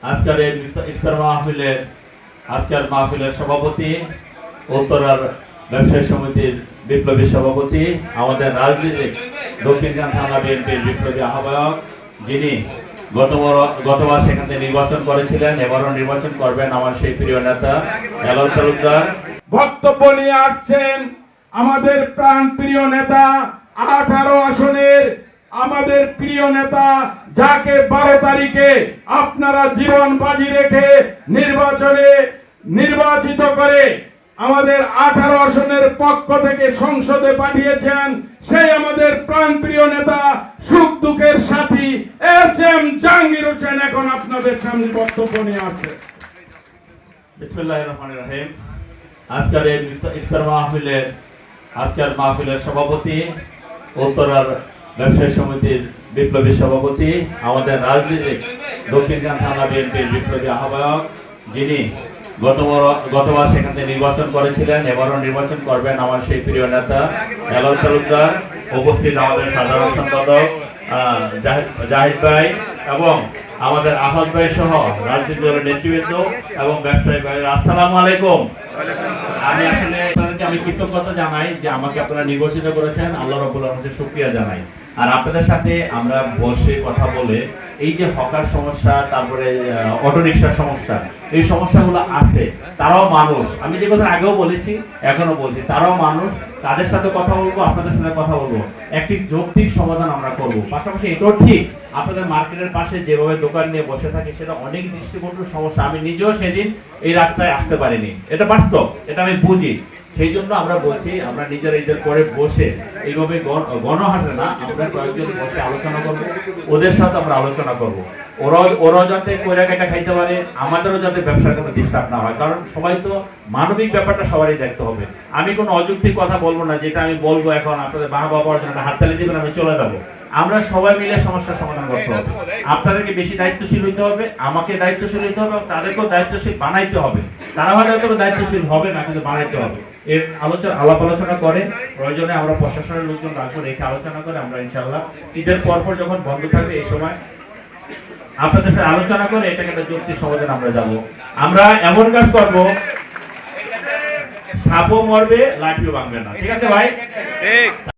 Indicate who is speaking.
Speaker 1: আজকের এই ইফতার মাহফিলের সভাপতি, উত্তরার ব্যবসায়ী সমিতির বিপ্লবী সভাপতি, আমাদের রাজনীতিক দক্ষিণখান থানা বিএনপির বিপ্লবী আহ্বায়ক, যিনি গতবার সেখান থেকে নির্বাচন করেছিলেন, এবারও নির্বাচন করবেন, আমার সেই প্রিয় নেতা হেলাল তালুকদার
Speaker 2: বক্তব্য নিয়ে আসছেন। আমাদের প্রাণ প্রিয় নেতা 18 আসনের আমাদের প্রিয় নেতা, যাকে 12 তারিখে আপনারা জীবন বাজি রেখে নির্বাচিত করে আমাদের 18 আসনের পক্ষ থেকে সংসদে পাঠিয়েছেন, সেই আমাদের প্রাণ প্রিয় নেতা, সুখ দুঃখের সাথী এম জাহাঙ্গীর হোসেন এখন আপনাদের সামনে বক্তব্য নিয়ে আসছে।
Speaker 1: বিসমিল্লাহির রহমানির রহিম। আজকের এই ইফতার মাহফিলের সভাপতি, উত্তরার ব্যবসায়ী সমিতির বিপ্লবী সভাপতি, আমাদের রাজনীতিক দক্ষিণখান থানা বিএনপির বিপ্লবী আহ্বায়ক, যিনি গতবার সেখান থেকে নির্বাচন করেছিলেন, এবারও নির্বাচন করবেন, আমার সেই প্রিয় নেতা হেলাল তালুকদার, উপস্থিত আমাদের সাধারণ সম্পাদক জাহিদ ভাই এবং আমাদের আহত ভাই সহ রাজনৈতিক দলের নেতৃবৃন্দ এবং ব্যবসায়ী ভাই, আসসালামু আলাইকুম। আমি আসলে আমি কৃতজ্ঞতা জানাই যে আমাকে আপনারা নির্বাচিত করেছেন, আল্লাহ রাব্বুল আলামিনের শুকরিয়া জানাই। আর আপনাদের সাথে আমরা বসে কথা বলে এই যে হকার সমস্যা, তারপরে অটো রিকশার সমস্যা, এই সমস্যাগুলো আছে, তারাও মানুষ। আমি যে কথা আগেও বলেছি, এখনো বলছি, তারাও মানুষ। তাদের সাথে কথা বলবো, আপনাদের সাথে কথা বলবো, একটি যৌক্তিক সমাধান আমরা করব। পাশাপাশি এটাও ঠিক, আপনাদের মার্কেটের পাশে যেভাবে দোকান নিয়ে বসে থাকে সেটা অনেক দৃষ্টিকোণের সমস্যা। আমি নিজেও সেদিন এই রাস্তায় আসতে পারিনি, এটা বাস্তব, এটা আমি বুঝি। সেই জন্য আমরা বলছি, আমরা নিজেরা ঈদের পরে বসে এইভাবে গণহাসে না, আমরা কয়েকজন বসে আলোচনা করবো, ওদের সাথে আমরা আলোচনা করবো, ওরাও যাতে কইরা কেটে খাইতে পারে, আমাদেরও যাতে ব্যবসার কোনো ডিস্টার্ব না হয়। কারণ সবাই তো মানবিক ব্যাপারটা সবারই দেখতে হবে। আমি কোনো অযৌক্তিক কথা বলবো না, যেটা আমি বলবো এখন আপনাদের বাহবা পাওয়ার জন্য হাততালি দিবেন, আমি চলে যাবো। আমরা সবাই মিলে সমস্যার সমাধান করতে হবে। আপনাদেরকে বেশি দায়িত্বশীল হইতে হবে, আমাকে দায়িত্বশীল হইতে হবে, তাদেরকেও দায়িত্বশীল বানাইতে হবে। তারা হয়তো দায়িত্বশীল হবে না, কিন্তু বানাইতে হবে। এর আলাপ আলোচনা করে প্রয়োজনে আমরা প্রশাসনের লোকজন রাখবো, রেখে আলোচনা করে আমরা ইনশাআল্লাহ ঈদের পরপর যখন বন্ধ থাকবে এই সময় আপনাদের সাথে আলোচনা করে এটাকে একটা যৌক্তিক সমাধান আমরা যাবো। আমরা এমন কাজ করবো, সাপও মরবে, লাঠিও ভাঙবে না। ঠিক আছে ভাই?